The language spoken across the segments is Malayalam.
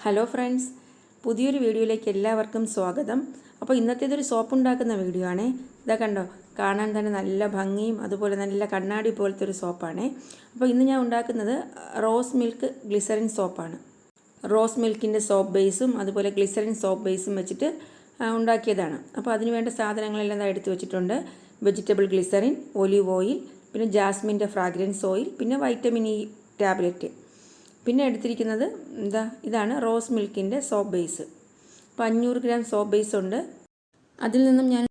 ഹലോ ഫ്രണ്ട്സ്, പുതിയൊരു വീഡിയോയിലേക്ക് എല്ലാവർക്കും സ്വാഗതം. അപ്പോൾ ഇന്നത്തേതൊരു സോപ്പ് ഉണ്ടാക്കുന്ന വീഡിയോ ആണ്. ഇതാ കണ്ടോ, കാണാൻ തന്നെ നല്ല ഭംഗിയും അതുപോലെ നല്ല കണ്ണാടി പോലത്തെ ഒരു സോപ്പാണ്. അപ്പോൾ ഇന്ന് ഞാൻ ഉണ്ടാക്കുന്നത് റോസ് മിൽക്ക് ഗ്ലിസറിൻ സോപ്പാണ്. റോസ് മിൽക്കിൻ്റെ സോപ്പ് ബേസും അതുപോലെ ഗ്ലിസറിൻ സോപ്പ് ബേസും വെച്ചിട്ട് ഉണ്ടാക്കിയതാണ്. അപ്പോൾ അതിന് വേണ്ട സാധനങ്ങളെല്ലാം എടുത്തു വെച്ചിട്ടുണ്ട്. വെജിറ്റബിൾ ഗ്ലിസറിൻ, ഒലിവ് ഓയിൽ, പിന്നെ ജാസ്മിൻ്റെ ഫ്രാഗ്രൻസ് ഓയിൽ, പിന്നെ വൈറ്റമിൻ ഇ ടാബ്ലറ്റ്. പിന്നെ എടുത്തിരിക്കുന്നത് ഇതാണ് റോസ് മിൽക്കിൻ്റെ സോപ്പ് ബേസ്. അപ്പോൾ 500 ഗ്രാം സോപ്പ് ബേസ് ഉണ്ട്. അതിൽ നിന്നും ഞാൻ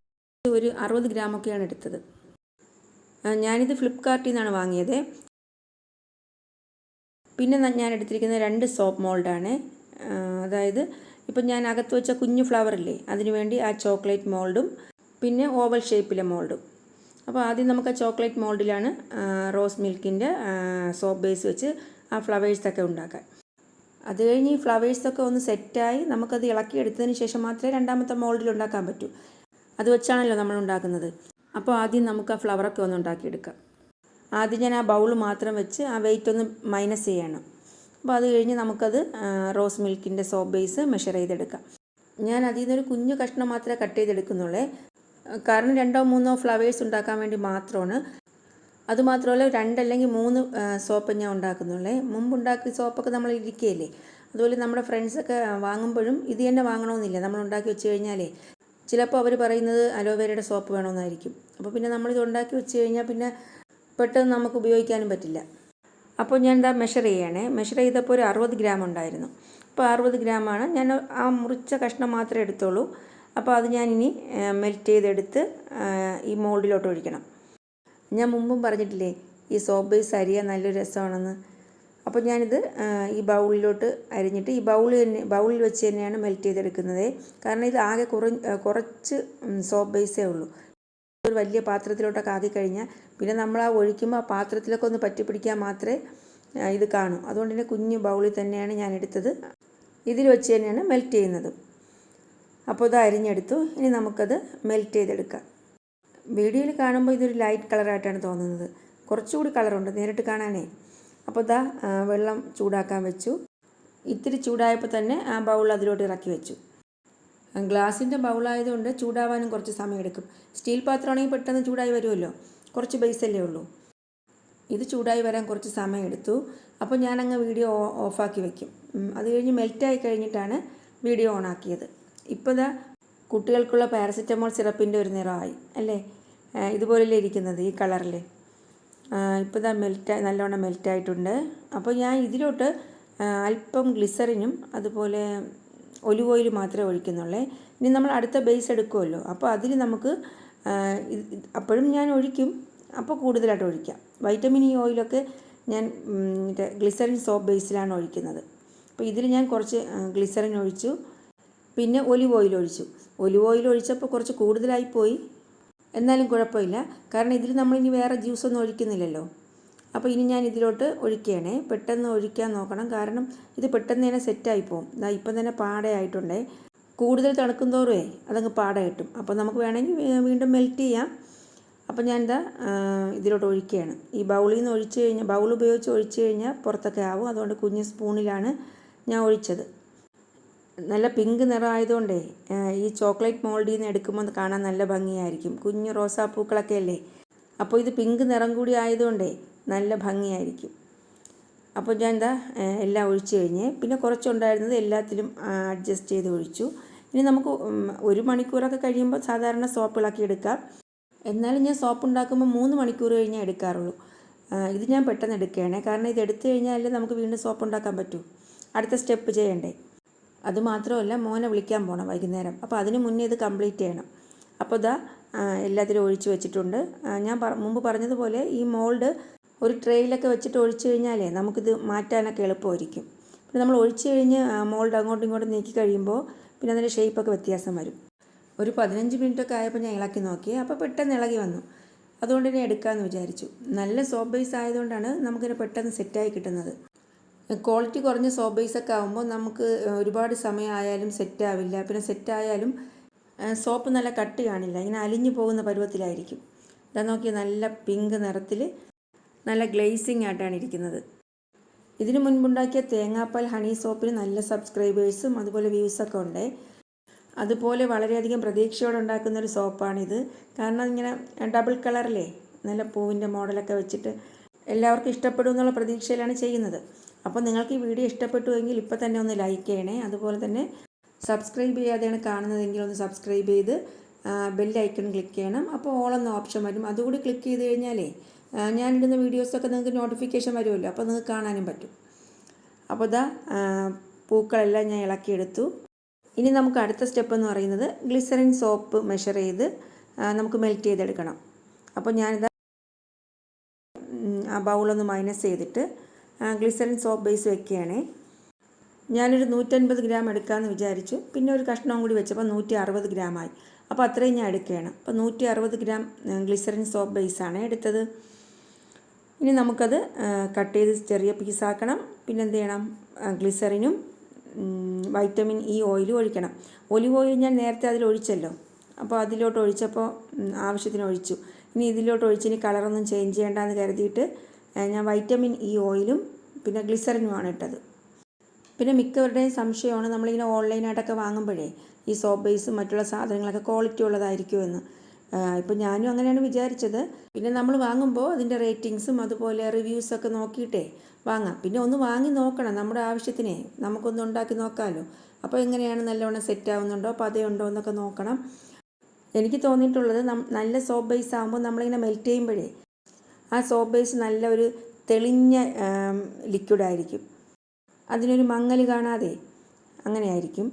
ഒരു 60 ഗ്രാമൊക്കെയാണ് എടുത്തത്. ഞാനിത് ഫ്ലിപ്കാർട്ടിൽ നിന്നാണ് വാങ്ങിയത്. പിന്നെ ഞാൻ എടുത്തിരിക്കുന്നത് 2 സോപ്പ് മോൾഡാണ്. അതായത് ഇപ്പം ഞാൻ അകത്ത് വെച്ച കുഞ്ഞു ഫ്ലവറില്ലേ, അതിനുവേണ്ടി ആ ചോക്ലേറ്റ് മോൾഡും പിന്നെ ഓവൽ ഷേപ്പിലെ മോൾഡും. അപ്പോൾ ആദ്യം നമുക്ക് ആ ചോക്ലേറ്റ് മോൾഡിലാണ് റോസ് മിൽക്കിൻ്റെ സോപ്പ് ബേസ് വെച്ച് ആ ഫ്ലവേഴ്സൊക്കെ ഉണ്ടാക്കാൻ. അത് കഴിഞ്ഞ് ഈ ഫ്ലവേഴ്സൊക്കെ ഒന്ന് സെറ്റായി നമുക്കത് ഇളക്കിയെടുത്തതിന് ശേഷം മാത്രമേ രണ്ടാമത്തെ മോൾഡിൽ ഉണ്ടാക്കാൻ പറ്റൂ. അത് വെച്ചാണല്ലോ നമ്മൾ ഉണ്ടാക്കുന്നത്. അപ്പോൾ ആദ്യം നമുക്ക് ആ ഫ്ലവറൊക്കെ ഒന്ന് ഉണ്ടാക്കിയെടുക്കാം. ആദ്യം ഞാൻ ആ ബൗൾ മാത്രം വെച്ച് ആ വെയിറ്റ് ഒന്ന് മൈനസ് ചെയ്യണം. അപ്പോൾ അത് കഴിഞ്ഞ് നമുക്കത് റോസ് മിൽക്കിൻ്റെ സോപ്പ് ബേസ് മെഷർ ചെയ്തെടുക്കാം. ഞാൻ അതിൽ നിന്നൊരു കുഞ്ഞു കഷ്ണം മാത്രമേ കട്ട് ചെയ്തെടുക്കുന്നുള്ളൂ. കാരണം 2-3 ഫ്ലവേഴ്സ് ഉണ്ടാക്കാൻ വേണ്ടി മാത്രമാണ്. അതുമാത്രമല്ല 2 അല്ലെങ്കിൽ 3 സോപ്പ് ഞാൻ ഉണ്ടാക്കുന്നുള്ളേ. മുമ്പുണ്ടാക്കിയ സോപ്പൊക്കെ നമ്മൾ ഇരിക്കുകയല്ലേ. അതുപോലെ നമ്മുടെ ഫ്രണ്ട്സൊക്കെ വാങ്ങുമ്പോഴും ഇത് തന്നെ വാങ്ങണമെന്നില്ല. നമ്മൾ ഉണ്ടാക്കി വെച്ച് കഴിഞ്ഞാലേ ചിലപ്പോൾ അവർ പറയുന്നത് അലോവേരയുടെ സോപ്പ് വേണമെന്നായിരിക്കും. അപ്പോൾ പിന്നെ നമ്മളിത് ഉണ്ടാക്കി വെച്ച് കഴിഞ്ഞാൽ പിന്നെ പെട്ടെന്ന് നമുക്ക് ഉപയോഗിക്കാനും പറ്റില്ല. അപ്പോൾ ഞാൻ മെഷർ ചെയ്യണേ. മെഷർ ചെയ്തപ്പോൾ ഒരു 60 ഗ്രാം ഉണ്ടായിരുന്നു. അപ്പോൾ 60 ഗ്രാമാണ്. ഞാൻ ആ മുറിച്ച കഷ്ണം മാത്രമേ എടുത്തുള്ളൂ. അപ്പോൾ അത് ഞാനിനി മെൽറ്റ് ചെയ്തെടുത്ത് ഈ മോൾഡിലോട്ട് ഒഴിക്കണം. ഞാൻ മുമ്പും പറഞ്ഞിട്ടില്ലേ ഈ സോപ്പ് ബേസ് അരിയാൻ നല്ലൊരു രസമാണെന്ന്. അപ്പോൾ ഞാനിത് ഈ ബൗളിലോട്ട് അരിഞ്ഞിട്ട് ഈ ബൗളിൽ വെച്ച് തന്നെയാണ് മെൽറ്റ് ചെയ്തെടുക്കുന്നത്. കാരണം ഇത് ആകെ കുറച്ച് സോപ്പ് ബേസേ ഉള്ളൂ. ഒരു വലിയ പാത്രത്തിലോട്ടൊക്കെ ആക്കി കഴിഞ്ഞാൽ പിന്നെ നമ്മൾ ആ ഒഴിക്കുമ്പോൾ ആ പാത്രത്തിലൊക്കെ ഒന്ന് പറ്റിപ്പിടിക്കാൻ മാത്രമേ ഇത് കാണൂ. അതുകൊണ്ട് തന്നെ കുഞ്ഞു ബൗളിൽ തന്നെയാണ് ഞാൻ എടുത്തത്. ഇതിൽ വെച്ച് തന്നെയാണ് മെൽറ്റ് ചെയ്യുന്നത്. അപ്പോൾ ഇത് അരിഞ്ഞെടുത്തു. ഇനി നമുക്കത് മെൽറ്റ് ചെയ്തെടുക്കാം. വീഡിയോയിൽ കാണുമ്പോൾ ഇതൊരു ലൈറ്റ് കളറായിട്ടാണ് തോന്നുന്നത്. കുറച്ചുകൂടി കളറുണ്ട് നേരിട്ട് കാണാനേ. അപ്പോൾ വെള്ളം ചൂടാക്കാൻ വെച്ചു. ഇത്തിരി ചൂടായപ്പോൾ തന്നെ ആ ബൗൾ അതിലോട്ട് ഇറക്കി വെച്ചു. ഗ്ലാസിൻ്റെ ബൗളായതുകൊണ്ട് ചൂടാവാനും കുറച്ച് സമയമെടുക്കും. സ്റ്റീൽ പാത്രമാണെങ്കിൽ പെട്ടെന്ന് ചൂടായി വരുമല്ലോ, കുറച്ച് ബേസല്ലേ ഉള്ളൂ. ഇത് ചൂടായി വരാൻ കുറച്ച് സമയമെടുത്തു. അപ്പോൾ ഞാനങ്ങ് വീഡിയോ ഓഫാക്കി വയ്ക്കും. അത് കഴിഞ്ഞ് മെൽറ്റായി കഴിഞ്ഞിട്ടാണ് വീഡിയോ ഓണാക്കിയത്. ഇപ്പോൾ കുട്ടികൾക്കുള്ള പാരസെറ്റമോൾ സിറപ്പിൻ്റെ ഒരു നിറമായി അല്ലേ, ഇതുപോലെയല്ലേ ഇരിക്കുന്നത് ഈ കളറിൽ. ഇപ്പോൾ നല്ലോണം മെൽറ്റായിട്ടുണ്ട്. അപ്പോൾ ഞാൻ ഇതിലോട്ട് അല്പം ഗ്ലിസറിനും അതുപോലെ ഒലിവ് ഓയിൽ മാത്രമേ ഒഴിക്കുന്നുള്ളൂ. ഇനി നമ്മൾ അടുത്ത ബേസ് എടുക്കുമല്ലോ, അപ്പോൾ അതിൽ നമുക്ക് അപ്പോഴും ഞാൻ ഒഴിക്കും. അപ്പോൾ കൂടുതലായിട്ട് ഒഴിക്കാം. വൈറ്റമിൻ ഇ ഓയിലൊക്കെ ഞാൻ ഗ്ലിസറിൻ സോപ്പ് ബേസിലാണ് ഒഴിക്കുന്നത്. അപ്പോൾ ഇതിൽ ഞാൻ കുറച്ച് ഗ്ലിസറിൻ ഒഴിച്ചു, പിന്നെ ഒലിവ് ഓയിൽ ഒഴിച്ചു. ഒലിവ് ഓയിൽ ഒഴിച്ചപ്പോൾ കുറച്ച് കൂടുതലായിപ്പോയി, എന്നാലും കുഴപ്പമില്ല. കാരണം ഇതിൽ നമ്മളിനി വേറെ ജ്യൂസൊന്നും ഒഴിക്കുന്നില്ലല്ലോ. അപ്പോൾ ഇനി ഞാൻ ഇതിലോട്ട് ഒഴിക്കുകയാണേ. പെട്ടെന്ന് ഒഴിക്കാൻ നോക്കണം, കാരണം ഇത് പെട്ടെന്ന് തന്നെ സെറ്റായി പോകും. ഇപ്പം തന്നെ പാടയായിട്ടുണ്ടേ. കൂടുതൽ തണുക്കും തോറുമേ അതങ്ങ് പാട കിട്ടും. അപ്പോൾ നമുക്ക് വേണമെങ്കിൽ വീണ്ടും മെൽറ്റ് ചെയ്യാം. അപ്പോൾ ഞാൻ ഇതിലോട്ട് ഒഴിക്കുകയാണ്. ഈ ബൗളിൽ നിന്ന് ഒഴിച്ച് കഴിഞ്ഞാൽ ബൗൾ ഉപയോഗിച്ച് ഒഴിച്ച് കഴിഞ്ഞാൽ പുറത്തൊക്കെ ആവും. അതുകൊണ്ട് കുഞ്ഞ് സ്പൂണിലാണ് ഞാൻ ഒഴിച്ചത്. നല്ല പിങ്ക് നിറമായതുകൊണ്ടേ ഈ ചോക്ലേറ്റ് മോൾഡിൽ നിന്ന് എടുക്കുമ്പോൾ കാണാൻ നല്ല ഭംഗിയായിരിക്കും. കുഞ്ഞു റോസാപ്പൂക്കളൊക്കെ അല്ലേ. അപ്പോൾ ഇത് പിങ്ക് നിറം കൂടി ആയതുകൊണ്ടേ നല്ല ഭംഗിയായിരിക്കും. അപ്പോൾ ഞാൻ എല്ലാം ഒഴിച്ച് കഴിഞ്ഞ് പിന്നെ കുറച്ചുണ്ടായിരുന്നത് എല്ലാത്തിലും അഡ്ജസ്റ്റ് ചെയ്ത് ഒഴിച്ചു. ഇനി നമുക്ക് 1 മണിക്കൂറൊക്കെ കഴിയുമ്പോൾ സാധാരണ സോപ്പ് ഇളക്കിയെടുക്കാം. എന്നാലും ഞാൻ സോപ്പ് ഉണ്ടാക്കുമ്പോൾ 3 മണിക്കൂർ കഴിഞ്ഞേ എടുക്കാറുള്ളൂ. ഇത് ഞാൻ പെട്ടെന്ന് എടുക്കുകയാണ്. കാരണം ഇത് എടുത്തു കഴിഞ്ഞാലേ നമുക്ക് വീണ്ടും സോപ്പ് ഉണ്ടാക്കാൻ പറ്റൂ. അടുത്ത സ്റ്റെപ്പ് ചെയ്യണ്ടേ. അതുമാത്രമല്ല, മോനെ വിളിക്കാൻ പോകണം വൈകുന്നേരം. അപ്പോൾ അതിന് മുന്നേ ഇത് കംപ്ലീറ്റ് ചെയ്യണം. അപ്പോൾ എല്ലാത്തിലും ഒഴിച്ച് വെച്ചിട്ടുണ്ട്. ഞാൻ മുമ്പ് പറഞ്ഞതുപോലെ ഈ മോൾഡ് ഒരു ട്രേയിലൊക്കെ വെച്ചിട്ട് ഒഴിച്ച് കഴിഞ്ഞാലേ നമുക്കിത് മാറ്റാനൊക്കെ എളുപ്പമായിരിക്കും. പിന്നെ നമ്മൾ ഒഴിച്ച് കഴിഞ്ഞ് മോൾഡ് അങ്ങോട്ടും ഇങ്ങോട്ടും നീക്കി കഴിയുമ്പോൾ പിന്നെ അതിൻ്റെ ഷേപ്പൊക്കെ വ്യത്യാസം വരും. ഒരു 15 മിനിറ്റൊക്കെ ആയപ്പോൾ ഞാൻ ഇളക്കി നോക്കി. അപ്പോൾ പെട്ടെന്ന് ഇളകി വന്നു. അതുകൊണ്ട് തന്നെ എടുക്കാമെന്ന് വിചാരിച്ചു. നല്ല സോപ്പ് ബേസ് ആയതുകൊണ്ടാണ് നമുക്കിത് പെട്ടെന്ന് സെറ്റായി കിട്ടുന്നത്. ക്വാളിറ്റി കുറഞ്ഞ സോപ്പ് ബേസൊക്കെ ആകുമ്പോൾ നമുക്ക് ഒരുപാട് സമയമായാലും സെറ്റാവില്ല. പിന്നെ സെറ്റായാലും സോപ്പ് നല്ല കട്ടി കാണില്ല, ഇങ്ങനെ അലിഞ്ഞു പോകുന്ന പരുവത്തിലായിരിക്കും. നോക്കി നല്ല പിങ്ക് നിറത്തിൽ നല്ല ഗ്ലേസിങ് ആയിട്ടാണ് ഇരിക്കുന്നത്. ഇതിനു മുൻപുണ്ടാക്കിയ തേങ്ങാപ്പാൽ ഹണി സോപ്പിന് നല്ല സബ്സ്ക്രൈബേഴ്സും അതുപോലെ വ്യൂസൊക്കെ ഉണ്ട്. അതുപോലെ വളരെയധികം പ്രതീക്ഷയോടെ ഉണ്ടാക്കുന്ന ഒരു സോപ്പാണിത്. കാരണം ഇങ്ങനെ ഡബിൾ കളറിലെ നല്ല പൂവിൻ്റെ മോഡലൊക്കെ വെച്ചിട്ട് എല്ലാവർക്കും ഇഷ്ടപ്പെടും എന്നുള്ള പ്രതീക്ഷയിലാണ് ചെയ്യുന്നത്. അപ്പോൾ നിങ്ങൾക്ക് ഈ വീഡിയോ ഇഷ്ടപ്പെട്ടുവെങ്കിൽ ഇപ്പോൾ തന്നെ ഒന്ന് ലൈക്ക് ചെയ്യണേ. അതുപോലെ തന്നെ സബ്സ്ക്രൈബ് ചെയ്യാതെയാണ് കാണുന്നതെങ്കിൽ ഒന്ന് സബ്സ്ക്രൈബ് ചെയ്ത് ബെൽ ഐക്കൺ ക്ലിക്ക് ചെയ്യണം. അപ്പോൾ ഓൾ എന്ന ഓപ്ഷൻ വരും. അതുകൂടി ക്ലിക്ക് ചെയ്ത് കഴിഞ്ഞാലേ ഞാനിടുന്ന വീഡിയോസൊക്കെ നിങ്ങൾക്ക് നോട്ടിഫിക്കേഷൻ വരുമല്ലോ, അപ്പോൾ നിങ്ങൾക്ക് കാണാനും പറ്റും. അപ്പോൾ ഇതാ പൂക്കളെല്ലാം ഞാൻ ഇളക്കിയെടുത്തു. ഇനി നമുക്ക് അടുത്ത സ്റ്റെപ്പ് എന്ന് പറയുന്നത് ഗ്ലിസറിൻ സോപ്പ് മെഷർ ചെയ്ത് നമുക്ക് മെൽറ്റ് ചെയ്തെടുക്കണം. അപ്പോൾ ഞാനിതാ ആ ബൗളൊന്ന് മൈനസ് ചെയ്തിട്ട് ഗ്ലിസറിൻ സോപ്പ് ബേസ് വെക്കുകയാണേ. ഞാനൊരു 150 ഗ്രാം എടുക്കാമെന്ന് വിചാരിച്ചു. പിന്നെ ഒരു കഷ്ണവും കൂടി വെച്ചപ്പോൾ 160 ഗ്രാമായി. അപ്പോൾ അത്രയും ഞാൻ എടുക്കുകയാണ്. അപ്പോൾ 160 ഗ്രാം ഗ്ലിസറിൻ സോപ്പ് ബേസാണ് എടുത്തത്. ഇനി നമുക്കത് കട്ട് ചെയ്ത് ചെറിയ പീസാക്കണം. പിന്നെ എന്ത് ചെയ്യണം, ഗ്ലിസറിനും വൈറ്റമിൻ ഇ ഓയിലും ഒഴിക്കണം. ഒലിവ് ഓയിൽ ഞാൻ നേരത്തെ അതിൽ ഒഴിച്ചല്ലോ, അപ്പോൾ അതിലോട്ട് ഒഴിച്ചപ്പോൾ ആവശ്യത്തിന് ഒഴിച്ചു. ഇനി ഇതിലോട്ട് ഒഴിച്ച് ഇനി കളറൊന്നും ചേഞ്ച് ചെയ്യേണ്ടെന്ന് കരുതിയിട്ട് ഞാൻ വൈറ്റമിൻ ഇ ഓയിലും പിന്നെ ഗ്ലിസറിനുമാണ് ഇട്ടത്. പിന്നെ മിക്കവരുടെയും സംശയമാണ് നമ്മളിങ്ങനെ ഓൺലൈനായിട്ടൊക്കെ വാങ്ങുമ്പോഴേ ഈ സോപ്പ് ബേസും മറ്റുള്ള സാധനങ്ങളൊക്കെ ക്വാളിറ്റി ഉള്ളതായിരിക്കുമെന്ന്. ഇപ്പോൾ ഞാനും അങ്ങനെയാണ് വിചാരിച്ചത്. പിന്നെ നമ്മൾ വാങ്ങുമ്പോൾ അതിൻ്റെ റേറ്റിങ്സും അതുപോലെ റിവ്യൂസൊക്കെ നോക്കിയിട്ടേ വാങ്ങാം. പിന്നെ ഒന്ന് വാങ്ങി നോക്കണം, നമ്മുടെ ആവശ്യത്തിനെ നമുക്കൊന്ന് ഉണ്ടാക്കി നോക്കാമല്ലോ. അപ്പോൾ എങ്ങനെയാണ് നല്ലവണ്ണം സെറ്റ് ആവുന്നുണ്ടോ പതയുണ്ടോ എന്നൊക്കെ നോക്കണം. എനിക്ക് തോന്നിയിട്ടുള്ളത് നല്ല സോപ്പ് ബേസ് ആകുമ്പോൾ നമ്മളിങ്ങനെ മെൽറ്റ് ചെയ്യുമ്പോഴേ ആ സോപ്പ് ബേസ് നല്ല ഒരു തെളിഞ്ഞ ലിക്വിഡായിരിക്കും, അതിനൊരു മങ്ങൽ കാണാതെ അങ്ങനെയായിരിക്കും.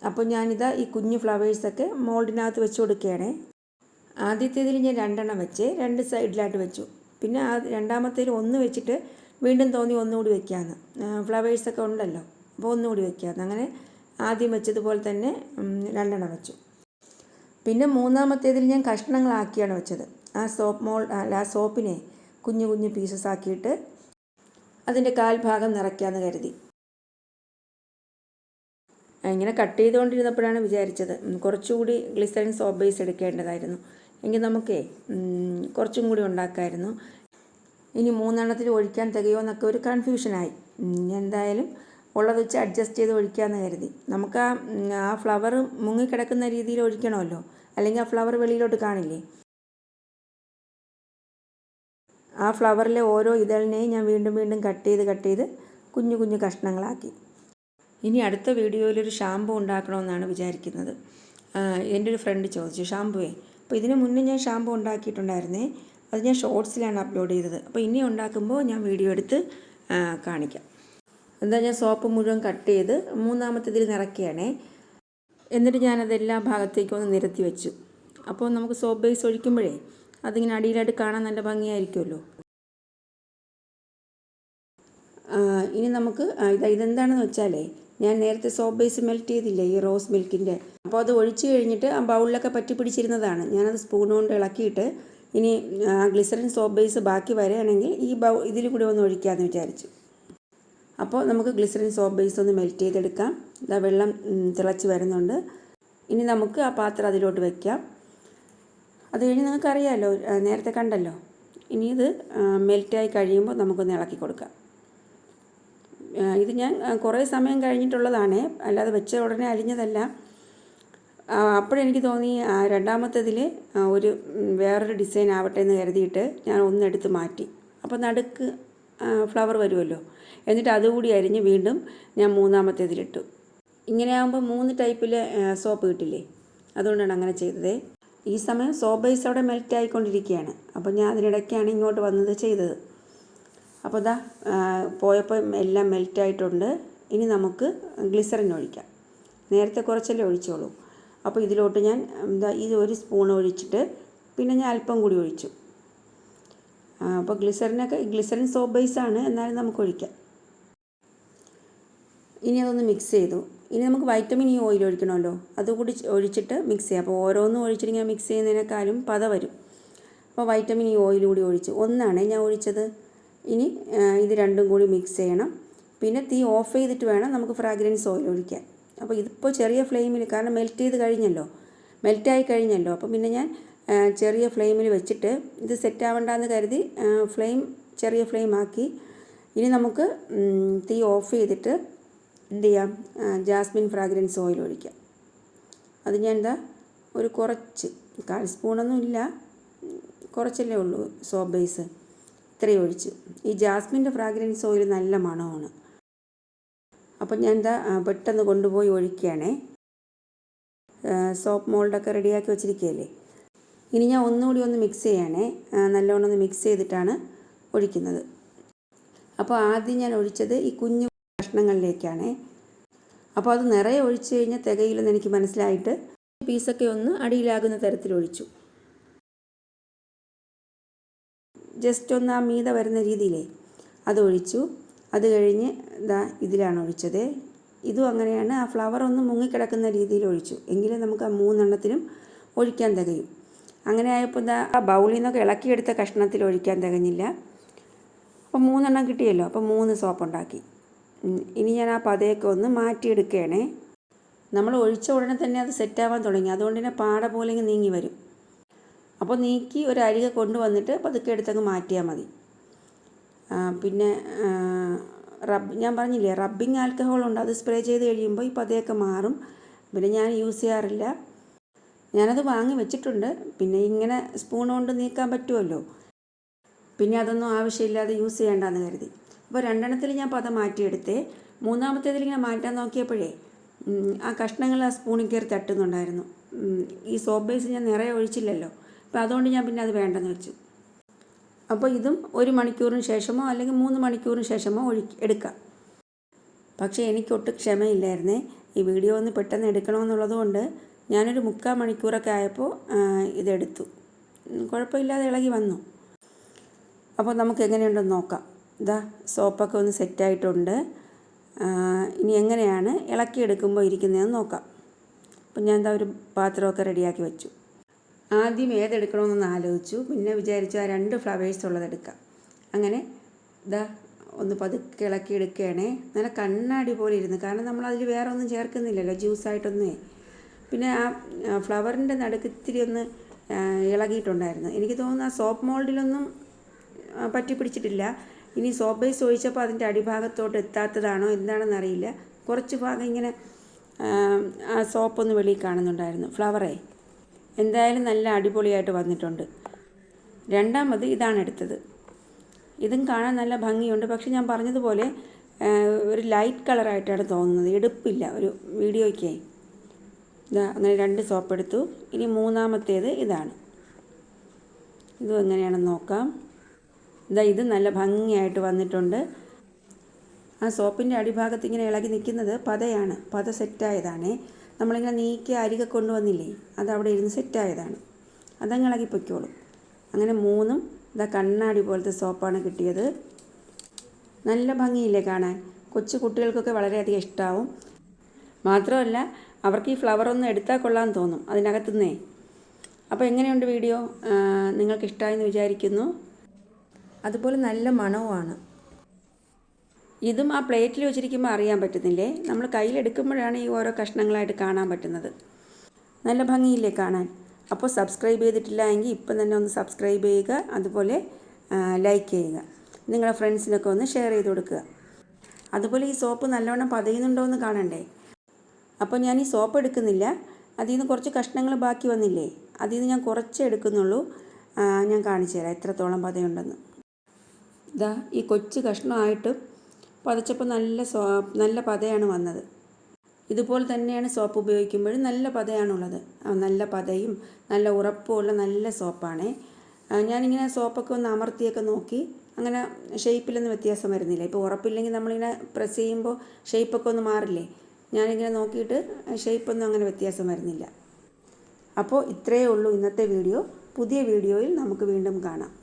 അപ്പോൾ ഞാനിതാ ഈ കുഞ്ഞു ഫ്ലവേഴ്സൊക്കെ മോൾഡിനകത്ത് വെച്ച് കൊടുക്കുകയാണേ. ആദ്യത്തേതിൽ ഞാൻ 2 എണ്ണം വെച്ച് 2 സൈഡിലായിട്ട് വെച്ചു. പിന്നെ രണ്ടാമത്തേൽ 1 വെച്ചിട്ട് വീണ്ടും തോന്നി ഒന്നുകൂടി വയ്ക്കാമെന്ന്, ഫ്ലവേഴ്സൊക്കെ ഉണ്ടല്ലോ, അപ്പോൾ ഒന്നുകൂടി വയ്ക്കാമെന്ന്. അങ്ങനെ ആദ്യം വെച്ചതുപോലെ തന്നെ 2 എണ്ണം വെച്ചു. പിന്നെ മൂന്നാമത്തേതിൽ ഞാൻ കഷ്ണങ്ങളാക്കിയാണ് വെച്ചത്. ആ സോപ്പിനെ കുഞ്ഞു കുഞ്ഞു പീസസ് ആക്കിയിട്ട് അതിൻ്റെ കാൽഭാഗം നിറയ്ക്കാമെന്ന് കരുതി. ഇങ്ങനെ കട്ട് ചെയ്തുകൊണ്ടിരുന്നപ്പോഴാണ് വിചാരിച്ചത് കുറച്ചുകൂടി ഗ്ലിസറിൻ സോപ്പ് ബേസ് എടുക്കേണ്ടതായിരുന്നു, എങ്കിൽ നമുക്കേ കുറച്ചും കൂടി ഉണ്ടാക്കാമായിരുന്നു. ഇനി 3 എണ്ണത്തിൽ ഒഴിക്കാൻ തികയോ എന്നൊക്കെ ഒരു കൺഫ്യൂഷനായി. എന്തായാലും ഉള്ളത് വെച്ച് അഡ്ജസ്റ്റ് ചെയ്ത് ഒഴിക്കാമെന്ന് കരുതി. നമുക്ക് ആ ഫ്ലവർ മുങ്ങിക്കിടക്കുന്ന രീതിയിൽ ഒഴിക്കണമല്ലോ, അല്ലെങ്കിൽ ആ ഫ്ലവർ വെളിയിലോട്ട് കാണില്ലേ. ആ ഫ്ലവറിലെ ഓരോ ഇതളിനെയും ഞാൻ വീണ്ടും വീണ്ടും കട്ട് ചെയ്ത് കുഞ്ഞു കുഞ്ഞു കഷ്ണങ്ങളാക്കി. ഇനി അടുത്ത വീഡിയോയിലൊരു ഷാമ്പു ഉണ്ടാക്കണമെന്നാണ് വിചാരിക്കുന്നത്. എൻ്റെ ഒരു ഫ്രണ്ട് ചോദിച്ചു ഷാമ്പുവേ. അപ്പോൾ ഇതിന് മുന്നേ ഞാൻ ഷാമ്പു ഉണ്ടാക്കിയിട്ടുണ്ടായിരുന്നേ, അത് ഞാൻ ഷോർട്സിലാണ് അപ്ലോഡ് ചെയ്തത്. അപ്പോൾ ഇനി ഉണ്ടാക്കുമ്പോൾ ഞാൻ വീഡിയോ എടുത്ത് കാണിക്കാം. എന്താ ഞാൻ സോപ്പ് മുഴുവൻ കട്ട് ചെയ്ത് മൂന്നാമത്തേതിൽ നിറയ്ക്കുകയാണേ. എന്നിട്ട് ഞാനത് എല്ലാ ഭാഗത്തേക്കും ഒന്ന് നിരത്തി വെച്ചു. അപ്പോൾ നമുക്ക് സോപ്പ് ബേസ് ഒഴിക്കുമ്പോഴേ അതിങ്ങനെ അടിയിലായിട്ട് കാണാൻ നല്ല ഭംഗിയായിരിക്കുമല്ലോ. ഇനി നമുക്ക് ഇതെന്താണെന്ന് വെച്ചാലേ, ഞാൻ നേരത്തെ സോപ്പ് ബേസ് മെൽറ്റ് ചെയ്തില്ലേ ഈ റോസ് മിൽക്കിൻ്റെ, അപ്പോൾ അത് ഒഴിച്ച് കഴിഞ്ഞിട്ട് ആ ബൗളിലൊക്കെ പറ്റി പിടിച്ചിരുന്നതാണ്. ഞാനത് സ്പൂൺ കൊണ്ട് ഇളക്കിയിട്ട് ഇനി ഗ്ലിസറിൻ സോപ്പ് ബേസ് ബാക്കി വരികയാണെങ്കിൽ ഇതിൽ കൂടി ഒന്ന് ഒഴിക്കാമെന്ന് വിചാരിച്ചു. അപ്പോൾ നമുക്ക് ഗ്ലിസറിൻ സോപ്പ് ബേസ് ഒന്ന് മെൽറ്റ് ചെയ്തെടുക്കാം. ഇതാ വെള്ളം തിളച്ച് വരുന്നുണ്ട്. ഇനി നമുക്ക് ആ പാത്രം അതിലോട്ട് വയ്ക്കാം. അത് കഴിഞ്ഞ് നിങ്ങൾക്കറിയാമല്ലോ, നേരത്തെ കണ്ടല്ലോ. ഇനി ഇത് മെൽറ്റായി കഴിയുമ്പോൾ നമുക്കൊന്ന് ഇളക്കി കൊടുക്കാം. ഇത് ഞാൻ കുറേ സമയം കഴിഞ്ഞിട്ടുള്ളതാണ്, അല്ലാതെ വെച്ച ഉടനെ അലിഞ്ഞതല്ല. അപ്പോഴെനിക്ക് തോന്നി രണ്ടാമത്തേതിൽ വേറൊരു ഡിസൈൻ ആവട്ടെ എന്ന് കരുതിയിട്ട് ഞാൻ ഒന്നെടുത്ത് മാറ്റി. അപ്പോൾ നടുക്ക് ഫ്ലവർ വരുമല്ലോ, എന്നിട്ട് അതുകൂടി അരിഞ്ഞ് വീണ്ടും ഞാൻ മൂന്നാമത്തേതിലിട്ടു. ഇങ്ങനെ ആകുമ്പോൾ 3 ടൈപ്പിലെ സോപ്പ് കിട്ടില്ലേ, അതുകൊണ്ടാണ് അങ്ങനെ ചെയ്തത്. ഈ സമയം സോപ്പ് ബേസ് അവിടെ മെൽറ്റ് ആയിക്കൊണ്ടിരിക്കുകയാണ്. അപ്പോൾ ഞാൻ അതിനിടയ്ക്കാണ് ഇങ്ങോട്ട് വന്നത് ചെയ്തത്. അപ്പോൾ ഇതാ പോയപ്പോൾ എല്ലാം മെൽറ്റായിട്ടുണ്ട്. ഇനി നമുക്ക് ഗ്ലിസറിൻ ഒഴിക്കാം. നേരത്തെ കുറച്ചല്ലേ ഒഴിച്ചോളൂ. അപ്പോൾ ഇതിലോട്ട് ഞാൻ ഇത് 1 സ്പൂൺ ഒഴിച്ചിട്ട് പിന്നെ ഞാൻ അല്പം കൂടി ഒഴിച്ചു. അപ്പോൾ ഗ്ലിസറിൻ സോപ്പ് ബേസാണ്, എന്നാലും നമുക്ക് ഒഴിക്കാം. ഇനി അതൊന്ന് മിക്സ് ചെയ്തു. ഇനി നമുക്ക് വൈറ്റമിൻ ഇ ഓയിൽ ഒഴിക്കണമല്ലോ, അതുകൂടി ഒഴിച്ചിട്ട് മിക്സ് ചെയ്യാം. അപ്പോൾ ഓരോന്നും ഒഴിച്ചിട്ട് ഞാൻ മിക്സ് ചെയ്യുന്നതിനേക്കാളും പത വരും. അപ്പോൾ വൈറ്റമിൻ ഇ ഓയിൽ കൂടി ഒഴിച്ചു. 1 ആണ് ഞാൻ ഒഴിച്ചത്. ഇനി ഇത് രണ്ടും കൂടി മിക്സ് ചെയ്യണം. പിന്നെ തീ ഓഫ് ചെയ്തിട്ട് വേണം നമുക്ക് ഫ്രാഗ്രൻസ് ഓയിൽ ഒഴിക്കാൻ. അപ്പോൾ ഇതിപ്പോൾ ചെറിയ ഫ്ലെയിമിൽ, കാരണം മെൽറ്റായി കഴിഞ്ഞല്ലോ. അപ്പോൾ പിന്നെ ഞാൻ ചെറിയ ഫ്ലെയിമിൽ വെച്ചിട്ട് ഇത് സെറ്റ് ആവണ്ടെന്ന് കരുതി ചെറിയ ഫ്ലെയിം ആക്കി ഇനി നമുക്ക് തീ ഓഫ് ചെയ്തിട്ട് എന്ത് ചെയ്യാം, ജാസ്മിൻ ഫ്രാഗ്രൻസ് ഓയിൽ ഒഴിക്കാം. അത് ഞാൻ ഒരു കുറച്ച് 1/4 സ്പൂണൊന്നും ഇല്ല, കുറച്ചല്ലേ ഉള്ളൂ സോപ്പ് ബേസ്, ഇത്രയും ഒഴിച്ച്. ഈ ജാസ്മിൻ്റെ ഫ്രാഗ്രൻസ് ഓയിൽ നല്ല മണമാണ്. അപ്പം ഞാൻ പെട്ടെന്ന് കൊണ്ടുപോയി ഒഴിക്കുകയാണേ. സോപ്പ് മോൾഡൊക്കെ റെഡിയാക്കി വെച്ചിരിക്കുകയല്ലേ. ഇനി ഞാൻ ഒന്നുകൂടി ഒന്ന് മിക്സ് ചെയ്യണേ. നല്ലോണം ഒന്ന് മിക്സ് ചെയ്തിട്ടാണ് ഒഴിക്കുന്നത്. അപ്പോൾ ആദ്യം ഞാൻ ഒഴിച്ചത് ഈ കുഞ്ഞു കഷ്ണങ്ങളിലേക്കാണ്. അപ്പോൾ അത് നിറയെ ഒഴിച്ച് കഴിഞ്ഞാൽ തികയില്ലെന്ന് എനിക്ക് മനസ്സിലായിട്ട് പീസൊക്കെ ഒന്ന് അടിയിലാകുന്ന തരത്തിൽ ഒഴിച്ചു. ജസ്റ്റ് ഒന്ന് ആ മീത വരുന്ന രീതിയിലേ അതൊഴിച്ചു. അത് കഴിഞ്ഞ് ഇതിലാണ് ഒഴിച്ചത്. ഇതും അങ്ങനെയാണ്. ആ ഫ്ലവർ ഒന്ന് മുങ്ങിക്കിടക്കുന്ന രീതിയിൽ ഒഴിച്ചു, എങ്കിലും നമുക്ക് ആ 3 എണ്ണത്തിനും ഒഴിക്കാൻ തികയും. അങ്ങനെ ആയപ്പോൾ ആ ബൗളിൽ നിന്നൊക്കെ ഇളക്കിയെടുത്ത കഷ്ണത്തിൽ ഒഴിക്കാൻ തികഞ്ഞില്ല. അപ്പോൾ 3 എണ്ണം കിട്ടിയല്ലോ. അപ്പോൾ 3 സോപ്പ് ഉണ്ടാക്കി. ഇനി ഞാൻ ആ പതയൊക്കെ ഒന്ന് മാറ്റിയെടുക്കുകയാണേ. നമ്മൾ ഒഴിച്ച ഉടനെ തന്നെ അത് സെറ്റാവാൻ തുടങ്ങി. അതുകൊണ്ട് തന്നെ പാട പോലെ നീങ്ങി വരും. അപ്പോൾ നീക്കി ഒരു അരിക കൊണ്ടുവന്നിട്ട് പതുക്കെ എടുത്തങ്ങ് മാറ്റിയാൽ മതി. പിന്നെ ഞാൻ പറഞ്ഞില്ലേ, റബ്ബിങ് ആൽക്കഹോൾ ഉണ്ട്, അത് സ്പ്രേ ചെയ്ത് കഴിയുമ്പോൾ ഈ പതയൊക്കെ മാറും. പിന്നെ ഞാൻ യൂസ് ചെയ്യാറില്ല. ഞാനത് വാങ്ങി വെച്ചിട്ടുണ്ട്. പിന്നെ ഇങ്ങനെ സ്പൂൺ കൊണ്ട് നീക്കാൻ പറ്റുമല്ലോ, പിന്നെ അതൊന്നും ആവശ്യമില്ലാതെ യൂസ് ചെയ്യേണ്ടെന്ന് കരുതി. അപ്പോൾ 2 എണ്ണത്തിൽ ഞാൻ പത മാറ്റിയെടുത്തേ. 3-മത്തേതിൽ ഇങ്ങനെ മാറ്റാൻ നോക്കിയപ്പോഴേ ആ കഷ്ണങ്ങൾ ആ സ്പൂണിൽ കയറി തട്ടുന്നുണ്ടായിരുന്നു. ഈ സോപ്പ് ബേസ് ഞാൻ നിറയെ ഒഴിച്ചില്ലല്ലോ, അപ്പോൾ അതുകൊണ്ട് ഞാൻ പിന്നെ അത് വേണ്ടെന്ന് വെച്ചു. അപ്പോൾ ഇതും 1 മണിക്കൂറിന് ശേഷമോ അല്ലെങ്കിൽ 3 മണിക്കൂറിന് ശേഷമോ എടുക്കാം. പക്ഷേ എനിക്കൊട്ടും ക്ഷമയില്ലായിരുന്നേ. ഈ വീഡിയോ ഒന്ന് പെട്ടെന്ന് എടുക്കണമെന്നുള്ളത് കൊണ്ട് ഞാനൊരു 3/4 മണിക്കൂറൊക്കെ ആയപ്പോൾ ഇതെടുത്തു. കുഴപ്പമില്ലാതെ ഇളകി വന്നു. അപ്പോൾ നമുക്ക് എങ്ങനെയുണ്ടെന്ന് നോക്കാം. സോപ്പൊക്കെ ഒന്ന് സെറ്റായിട്ടുണ്ട്. ഇനി എങ്ങനെയാണ് ഇളക്കിയെടുക്കുമ്പോൾ ഇരിക്കുന്നതെന്ന് നോക്കാം. അപ്പം ഞാൻ ഒരു പാത്രമൊക്കെ റെഡിയാക്കി വെച്ചു. ആദ്യം ഏതെടുക്കണമെന്നൊന്ന് ആലോചിച്ചു. പിന്നെ വിചാരിച്ചു ആ 2 ഫ്ലവേഴ്സ് ഉള്ളതെടുക്കാം. അങ്ങനെ ഒന്ന് പതുക്കെ ഇളക്കിയെടുക്കുകയാണേ. നല്ല കണ്ണാടി പോലെ ഇരുന്ന്, കാരണം നമ്മളതിൽ വേറെ ഒന്നും ചേർക്കുന്നില്ലല്ലോ, ജ്യൂസായിട്ടൊന്നുമേ. പിന്നെ ആ ഫ്ലവറിൻ്റെ നടുക്ക് ഇത്തിരി ഒന്ന് ഇളകിയിട്ടുണ്ടായിരുന്നു. എനിക്ക് തോന്നുന്നു ആ സോപ്പ് മോൾഡിലൊന്നും പറ്റി പിടിച്ചിട്ടില്ല. ഇനി സോപ്പ് ബേസ് ഒഴിച്ചപ്പോൾ അതിൻ്റെ അടിഭാഗത്തോട്ട് എത്താത്തതാണോ എന്താണെന്നറിയില്ല. കുറച്ച് ഭാഗം ഇങ്ങനെ ആ സോപ്പൊന്ന് വെളിയിൽ കാണുന്നുണ്ടായിരുന്നു. ഫ്ലവറേ എന്തായാലും നല്ല അടിപൊളിയായിട്ട് വന്നിട്ടുണ്ട്. 2ാമത് ഇതാണ് എടുത്തത്. ഇതും കാണാൻ നല്ല ഭംഗിയുണ്ട്. പക്ഷെ ഞാൻ പറഞ്ഞതുപോലെ ഒരു ലൈറ്റ് കളറായിട്ടാണ് തോന്നുന്നത്, എടുപ്പില്ല ഒരു വീഡിയോയ്ക്ക്. അങ്ങനെ 2 സോപ്പ് എടുത്തു. ഇനി 3-മത്തേത് ഇതാണ്. ഇതും എങ്ങനെയാണെന്ന് നോക്കാം. ഇത് നല്ല ഭംഗിയായിട്ട് വന്നിട്ടുണ്ട്. ആ സോപ്പിൻ്റെ അടിഭാഗത്ത് ഇങ്ങനെ ഇളകി നിൽക്കുന്നത് പതയാണ്. പത സെറ്റായതാണേ. നമ്മളിങ്ങനെ നീക്കി അരികെ കൊണ്ടുവന്നില്ലേ, അതവിടെ ഇരുന്ന് സെറ്റായതാണ്. അതങ്ങ് ഇളകിപ്പൊയ്ക്കോളും. അങ്ങനെ 3ഉം കണ്ണാടി പോലത്തെ സോപ്പാണ് കിട്ടിയത്. നല്ല ഭംഗിയില്ലേ കാണാൻ. കൊച്ചു കുട്ടികൾക്കൊക്കെ വളരെയധികം ഇഷ്ടമാവും. മാത്രമല്ല അവർക്ക് ഈ ഫ്ലവറൊന്നും എടുത്താൽ കൊള്ളാൻ തോന്നും അതിനകത്തുനിന്നേ. അപ്പോൾ എങ്ങനെയുണ്ട് വീഡിയോ? നിങ്ങൾക്ക് ഇഷ്ടമായെന്ന് വിചാരിക്കുന്നു. അതുപോലെ നല്ല മണവുമാണ്. ഇതും ആ പ്ലേറ്റിൽ വെച്ചിരിക്കുമ്പോൾ അറിയാൻ പറ്റുന്നില്ലേ, നമ്മൾ കയ്യിലെടുക്കുമ്പോഴാണ് ഈ ഓരോ കഷ്ണങ്ങളായിട്ട് കാണാൻ പറ്റുന്നത്. നല്ല ഭംഗിയില്ലേ കാണാൻ. അപ്പോൾ സബ്സ്ക്രൈബ് ചെയ്തിട്ടില്ല എങ്കിൽ ഇപ്പം തന്നെ ഒന്ന് സബ്സ്ക്രൈബ് ചെയ്യുക. അതുപോലെ ലൈക്ക് ചെയ്യുക. നിങ്ങളുടെ ഫ്രണ്ട്സിനൊക്കെ ഒന്ന് ഷെയർ ചെയ്ത് കൊടുക്കുക. അതുപോലെ ഈ സോപ്പ് നല്ലവണ്ണം പതയുന്നുണ്ടോ എന്ന് കാണണ്ടേ. അപ്പോൾ ഞാൻ ഈ സോപ്പ് എടുക്കുന്നില്ല. അതിൽ നിന്ന് കുറച്ച് കഷ്ണങ്ങൾ ബാക്കി വന്നില്ലേ, അതിൽ നിന്ന് ഞാൻ കുറച്ചേ എടുക്കുന്നുള്ളൂ. ഞാൻ കാണിച്ചു തരാം എത്രത്തോളം പതയുണ്ടെന്ന്. ഈ കൊച്ചു കഷ്ണമായിട്ടും പതച്ചപ്പോൾ നല്ല പതയാണ് വന്നത്. ഇതുപോലെ തന്നെയാണ് സോപ്പ് ഉപയോഗിക്കുമ്പോഴും നല്ല പതയാണുള്ളത്. നല്ല പതയും നല്ല ഉറപ്പുമുള്ള നല്ല സോപ്പാണ്. ഞാനിങ്ങനെ സോപ്പൊക്കെ ഒന്ന് അമർത്തിയൊക്കെ നോക്കി. അങ്ങനെ ഷേപ്പിലൊന്നും വ്യത്യാസം വരുന്നില്ല. ഇപ്പോൾ ഉറപ്പില്ലെങ്കിൽ നമ്മളിങ്ങനെ പ്രസ് ചെയ്യുമ്പോൾ ഷേപ്പൊക്കെ ഒന്ന് മാറില്ലേ. ഞാനിങ്ങനെ നോക്കിയിട്ട് ഷേപ്പൊന്നും അങ്ങനെ വ്യത്യാസം വരുന്നില്ല. അപ്പോൾ ഇത്രയേ ഉള്ളൂ ഇന്നത്തെ വീഡിയോ. പുതിയ വീഡിയോയിൽ നമുക്ക് വീണ്ടും കാണാം.